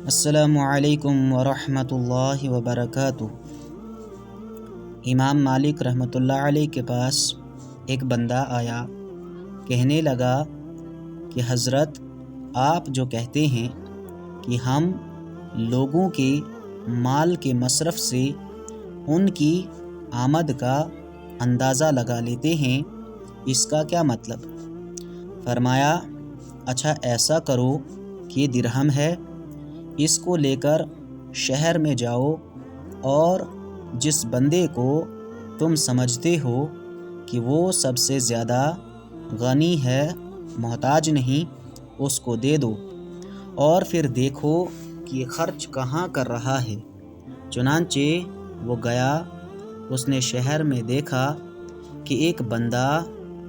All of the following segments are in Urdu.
السلام علیکم ورحمۃ اللہ وبرکاتہ۔ امام مالک رحمۃ اللہ علیہ کے پاس ایک بندہ آیا، کہنے لگا کہ حضرت، آپ جو کہتے ہیں کہ ہم لوگوں کے مال کے مصرف سے ان کی آمد کا اندازہ لگا لیتے ہیں، اس کا کیا مطلب؟ فرمایا، اچھا ایسا کرو کہ یہ درہم ہے، اس کو لے کر شہر میں جاؤ اور جس بندے کو تم سمجھتے ہو کہ وہ سب سے زیادہ غنی ہے، محتاج نہیں، اس کو دے دو، اور پھر دیکھو کہ یہ خرچ کہاں کر رہا ہے۔ چنانچہ وہ گیا، اس نے شہر میں دیکھا کہ ایک بندہ،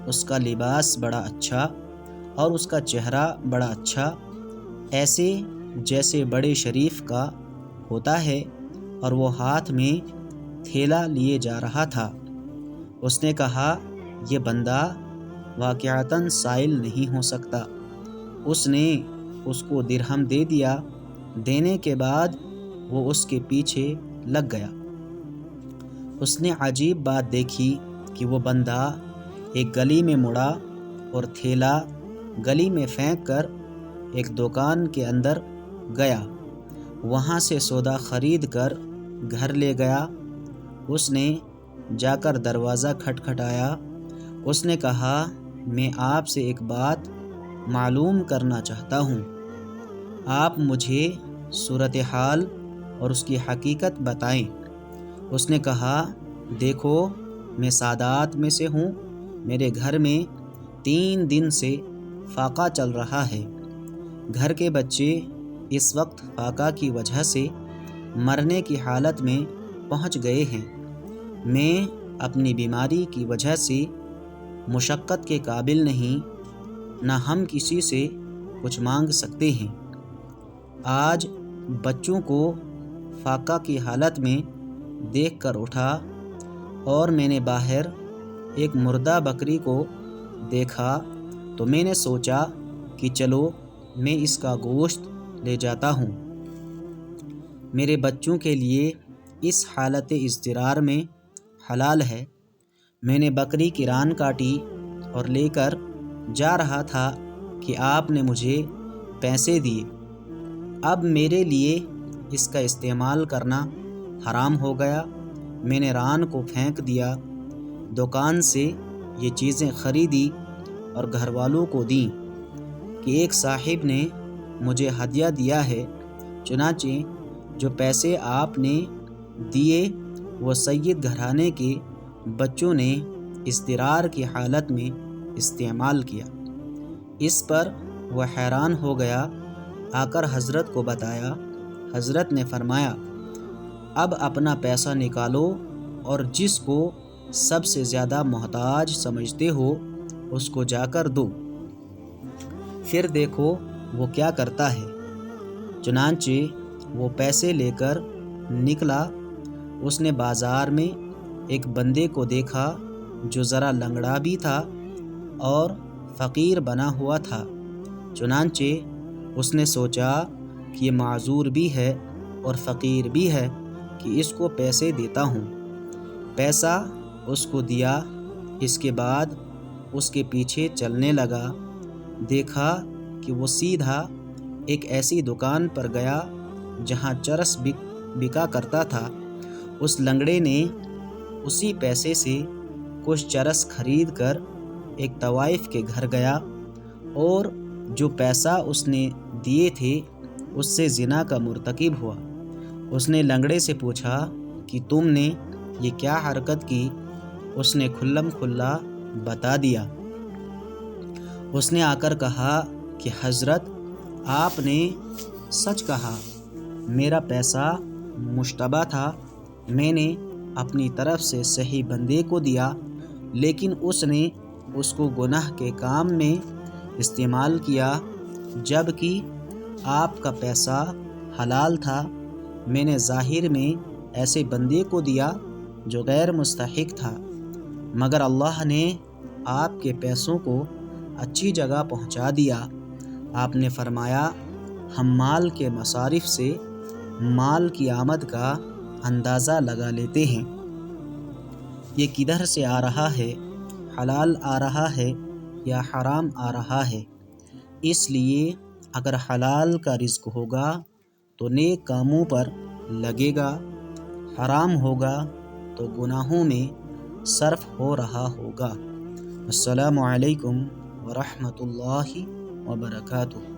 اس کا لباس بڑا اچھا اور اس کا چہرہ بڑا اچھا، ایسے جیسے بڑے شریف کا ہوتا ہے، اور وہ ہاتھ میں تھیلا لیے جا رہا تھا۔ اس نے کہا، یہ بندہ واقعتاً سائل نہیں ہو سکتا۔ اس نے اس کو درہم دے دیا۔ دینے کے بعد وہ اس کے پیچھے لگ گیا۔ اس نے عجیب بات دیکھی کہ وہ بندہ ایک گلی میں مڑا اور تھیلا گلی میں پھینک کر ایک دکان کے اندر گیا، وہاں سے سودا خرید کر گھر لے گیا۔ اس نے جا کر دروازہ کھٹکھٹایا۔ اس نے کہا، میں آپ سے ایک بات معلوم کرنا چاہتا ہوں، آپ مجھے صورتحال اور اس کی حقیقت بتائیں۔ اس نے کہا، دیکھو، میں سادات میں سے ہوں، میرے گھر میں 3 دن سے فاقہ چل رہا ہے۔ گھر کے بچے اس وقت فاقہ کی وجہ سے مرنے کی حالت میں پہنچ گئے ہیں۔ میں اپنی بیماری کی وجہ سے مشقت کے قابل نہیں، نہ ہم کسی سے کچھ مانگ سکتے ہیں۔ آج بچوں کو فاقہ کی حالت میں دیکھ کر اٹھا اور میں نے باہر ایک مردہ بکری کو دیکھا، تو میں نے سوچا کہ چلو میں اس کا گوشت لے جاتا ہوں۔ میرے بچوں کے لیے اس حالت اضطرار میں حلال ہے۔ میں نے بکری کی ران کاٹی اور لے کر جا رہا تھا کہ آپ نے مجھے پیسے دیے۔ اب میرے لیے اس کا استعمال کرنا حرام ہو گیا۔ میں نے ران کو پھینک دیا، دکان سے یہ چیزیں خریدی اور گھر والوں کو دیں کہ ایک صاحب نے مجھے ہدیہ دیا ہے، چنانچہ جو پیسے آپ نے دیے وہ سید گھرانے کے بچوں نے اضطرار کی حالت میں استعمال کیا۔ اس پر وہ حیران ہو گیا، آ کر حضرت کو بتایا۔ حضرت نے فرمایا، اب اپنا پیسہ نکالو اور جس کو سب سے زیادہ محتاج سمجھتے ہو اس کو جا کر دو، پھر دیکھو وہ کیا کرتا ہے۔ چنانچہ وہ پیسے لے کر نکلا۔ اس نے بازار میں ایک بندے کو دیکھا جو ذرا لنگڑا بھی تھا اور فقیر بنا ہوا تھا۔ چنانچہ اس نے سوچا کہ یہ معذور بھی ہے اور فقیر بھی ہے کہ اس کو پیسے دیتا ہوں۔ پیسہ اس کو دیا۔ اس کے بعد اس کے پیچھے چلنے لگا۔ دیکھا کہ وہ سیدھا ایک ایسی دکان پر گیا جہاں چرس بکا کرتا تھا۔ اس لنگڑے نے اسی پیسے سے کچھ چرس خرید کر ایک طوائف کے گھر گیا اور جو پیسہ اس نے دیے تھے اس سے زنا کا مرتکب ہوا۔ اس نے لنگڑے سے پوچھا کہ تم نے یہ کیا حرکت کی؟ اس نے کھلم کھلا بتا دیا۔ اس نے آ کر کہا کہ حضرت، آپ نے سچ کہا، میرا پیسہ مشتبہ تھا، میں نے اپنی طرف سے صحیح بندے کو دیا، لیکن اس نے اس کو گناہ کے کام میں استعمال کیا، جبکہ آپ کا پیسہ حلال تھا۔ میں نے ظاہر میں ایسے بندے کو دیا جو غیر مستحق تھا، مگر اللہ نے آپ کے پیسوں کو اچھی جگہ پہنچا دیا۔ آپ نے فرمایا، ہم مال کے مصارف سے مال کی آمد کا اندازہ لگا لیتے ہیں، یہ کدھر سے آ رہا ہے، حلال آ رہا ہے یا حرام آ رہا ہے۔ اس لیے اگر حلال کا رزق ہوگا تو نیک کاموں پر لگے گا، حرام ہوگا تو گناہوں میں صرف ہو رہا ہوگا۔ السلام علیکم ورحمۃ اللہ وبرکاتہ۔